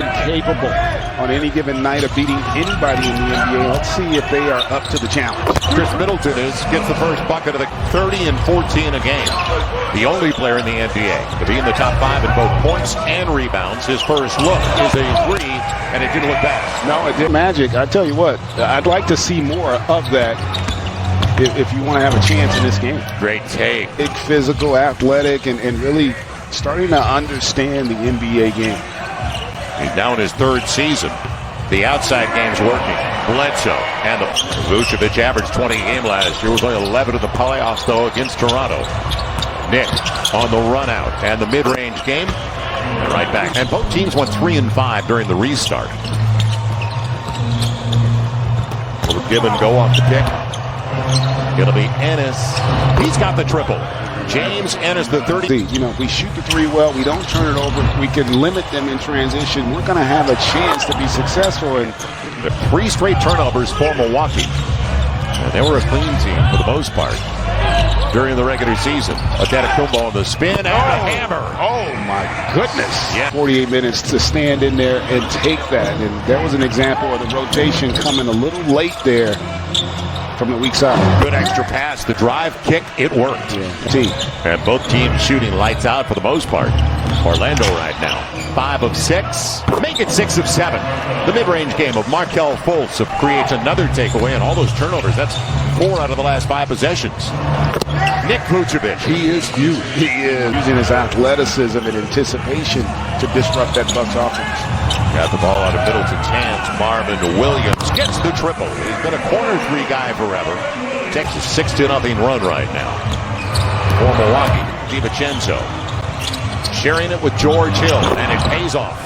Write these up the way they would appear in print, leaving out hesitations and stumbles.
Capable on any given night of beating anybody in the NBA. Let's see if they are up to the challenge. Chris Middleton gets the first bucket of the 30 and 14 a game. The only player in the NBA to be in the top 5 in both points and rebounds. His first look is a 3, and it didn't look bad. No, it did. Magic, I tell you what, I'd like to see more of that if you want to have a chance in this game. Great take. Big, physical, athletic, and really starting to understand the NBA game. He's now in his 3rd season. The outside game's working. Bledsoe and Vucevic averaged 20 a game last year. Was only 11 in the playoffs, though, against Toronto. Nick on the run out and the mid-range game. And right back. And both teams went 3 and 5 during the restart. Will give and go off the pick. It'll be Ennis. He's got the triple. James Ennis, the 30. You know, if we shoot the 3 well, we don't turn it over, we can limit them in transition, we're going to have a chance to be successful. And the 3 straight turnovers for Milwaukee. And they were a clean team for the most part during the regular season. Antetokounmpo on the spin and a hammer. Oh, my goodness. Yeah. 48 minutes to stand in there and take that. And there was an example of the rotation coming a little late there from the weak side. Good extra pass. The drive kick, it worked. Yeah. And both teams shooting lights out for the most part. Orlando right now, 5 of 6. Make it 6 of 7. The mid-range game of Markelle Fultz creates another takeaway, and all those turnovers, that's 4 out of the last 5 possessions. Nick Vucevic. He is huge. He is using his athleticism and anticipation to disrupt that Bucks offense. Got the ball out of Middleton's hands. Marvin Williams gets the triple. He's been a corner 3 guy forever. Texas 6-0 run right now. For Milwaukee, DiVincenzo sharing it with George Hill, and it pays off.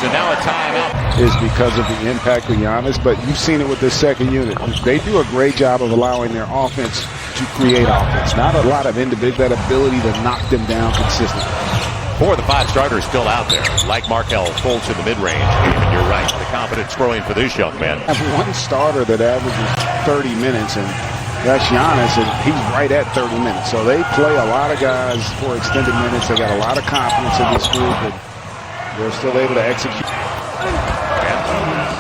So now a timeout. Is because of the impact of Giannis, but you've seen it with this second unit. They do a great job of allowing their offense to create offense. Not a lot of individual, that ability to knock them down consistently. 4 of the 5 starters still out there, like Markelle Fultz in the mid-range. And you're right, the confidence growing for this young man. I have one starter that averages 30 minutes, and that's Giannis, and he's right at 30 minutes. So they play a lot of guys for extended minutes. They got a lot of confidence in this group, and they're still able to execute. And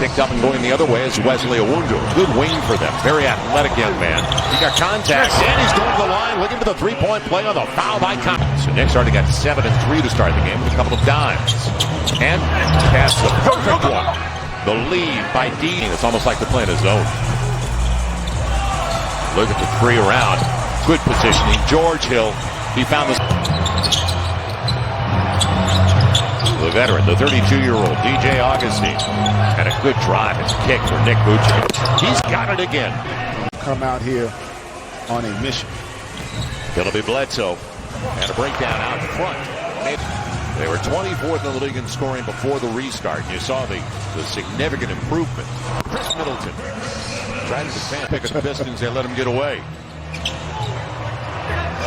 picked up and going the other way is Wesley Iwundu. Good wing for them. Very athletic young man. He got contact, and he's going to the line, looking for the 3-point play on the foul by Conley. So Nick's already got 7 and 3 to start the game with a couple of dimes. And pass the perfect one. The lead by Dean. It's almost like they're playing a zone. Look at the 3 around. Good positioning. George Hill. He found the veteran, the 32-year-old DJ Augustine. And a good drive and kick for Nick Vucevic. He's got it again. Come out here on a mission. It'll be Bledsoe. And a breakdown out front. They were 24th in the league in scoring before the restart. You saw the significant improvement. Chris Middleton tried to defend, pick at the Pistons. They let him get away.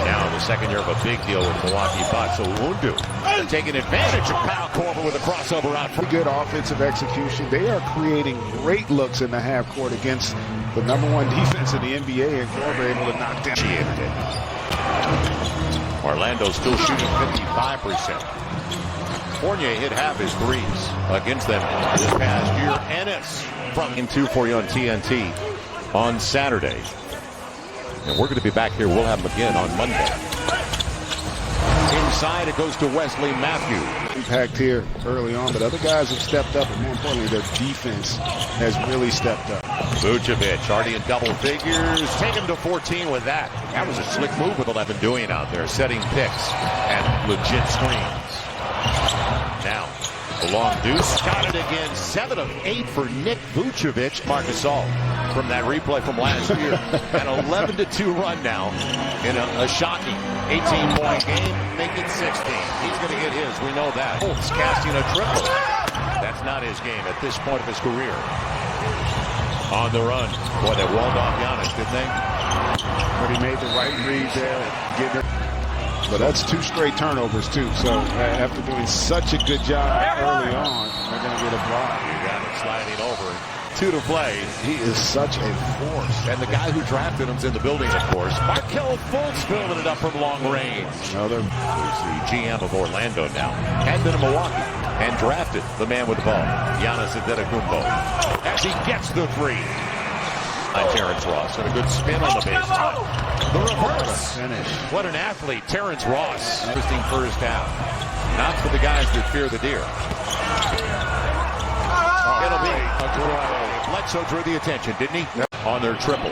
Now in the second year of a big deal with Milwaukee Bucks. So Iwundu taking advantage of Kyle Korver with a crossover out front. Good offensive execution. They are creating great looks in the half court against the #1 defense in the NBA, and Korver able to knock down. Orlando still shooting 55%. Fournier hit half his 3s against them this past year. Ennis from Game 2 for you on TNT on Saturday. And we're going to be back here. We'll have them again on Monday. Inside, it goes to Wesley Matthews. Impact here early on, but other guys have stepped up, and more importantly, their defense has really stepped up. Vucevic already in double figures. Take him to 14 with that. That was a slick move with 11 doing out there, setting picks and legit screens. Now, the long deuce. Got it again. 7 of 8 for Nick Vucevic. Marc Gasol from that replay from last year. An 11-2 run now in a shocking 18-point game. Make it 16. He's going to get his. We know that. Fultz casting a triple. That's not his game at this point of his career. On the run. Boy, they walled off Giannis, didn't they? But he made the right read there. But that's 2 straight turnovers, too. So after doing such a good job early on, they're going to get a block. You got it sliding over. 2 to play. He is such a force. And the guy who drafted him's in the building, of course. Markelle Fultz building it up from long range. Another. Who's the GM of Orlando now. Had been in Milwaukee. and drafted the man with the ball, Giannis Antetokounmpo, as he gets the three. Terrence Ross and a good spin on the baseline. The reverse. What an athlete, Terrence Ross. Interesting first half. Not for the guys that fear the deer. It'll be a draw. Bledsoe drew the attention, didn't he? On their triples.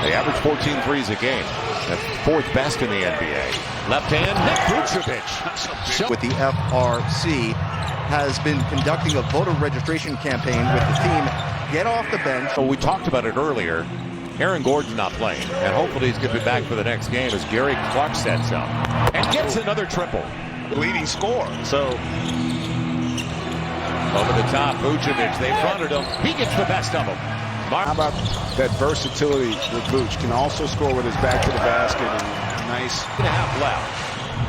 They average 14 threes a game. That's fourth best in the NBA. Left hand, Nick Vucevic. With the FRC has been conducting a voter registration campaign with the team. Get off the bench. So we talked about it earlier. Aaron Gordon's not playing, and hopefully he's going to be back for the next game as Gary Clark sets up and gets another triple. Leading scorer. So over the top, Vucevic, they fronted him. He gets the best of him. how about that versatility with Vooch? Can also score with his back to the basket. And nice. And a half left.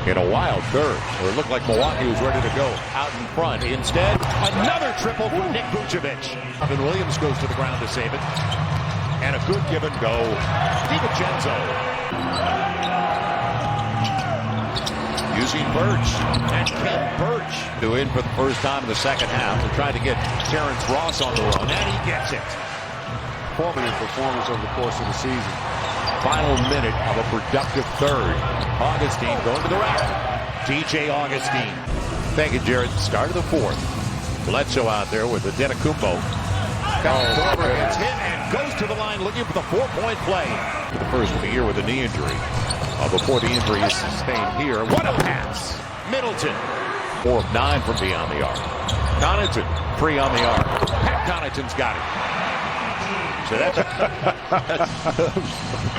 In a wild third, where it looked like Milwaukee was ready to go out in front. Instead, another triple from Nick Vucevic. Evan Williams goes to the ground to save it. And a good give and go. DiVincenzo. Using Birch. And Ken Birch to in for the first time in the second half. They're trying to get Terrence Ross on the run. And he gets it. Performance over the course of the season. Final minute of a productive third. Augustine going to the rack. DJ Augustine. Thank you, Jared. Start of the fourth. Bledsoe out there with the Antetokounmpo. Gets hit and goes to the line looking for the 4-point play. For the first of the year with a knee injury. Before the injury is sustained here. What a pass. Middleton. 4 of 9 from beyond the arc. Connaughton 3 on the arc. Pat Connaughton's got it. So that's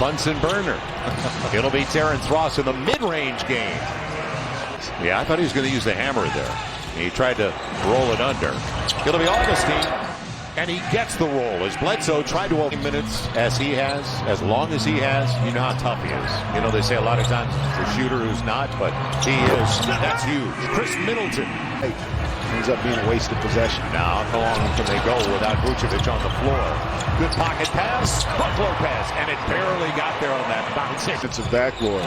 Bunsen burner. It'll be Terrence Ross in the mid-range game. Yeah, I thought he was going to use the hammer there. He tried to roll it under. It'll be Augustine, and he gets the roll as Bledsoe tried to open minutes as he has, as long as he has. You know how tough he is. You know, they say a lot of times it's a shooter who's not, but he is. That's huge. Chris Middleton. Ends up being a wasted possession. Now, how long can they go without Vucevic on the floor? Good pocket pass, Brook Lopez, and it barely got there on that bounce. Defensive backboard.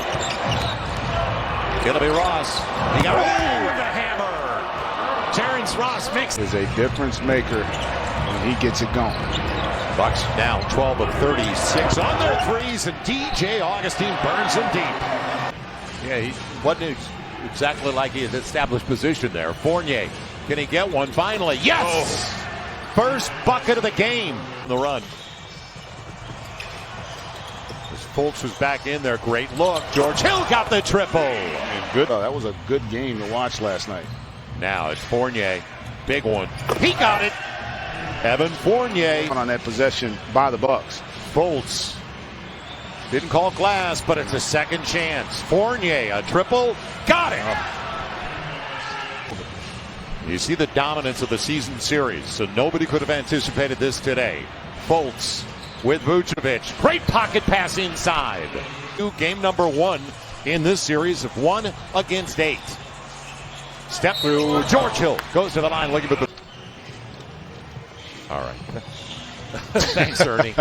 It'll be Ross. He got away with the hammer. Terrence Ross makes Is a difference maker when he gets it going. Bucks now 12 of 36 on their threes, and DJ Augustine burns them deep. Yeah, he wasn't exactly like he had established position there. Fournier, can he get one finally? Yes! Oh. First bucket of the game. The run. As Fultz was back in there, great look. George Hill got the triple. And good. That was a good game to watch last night. Now it's Fournier. Big one. He got it. Evan Fournier. On that possession by the Bucks. Fultz. Didn't call glass, but it's a second chance. Fournier, a triple. Got it. You see the dominance of the season series, so nobody could have anticipated this today. Fultz with Vucevic. Great pocket pass inside. Game number 1 in this series of 1 against 8. Step through. George Hill goes to the line looking for the... All right. Thanks, Ernie.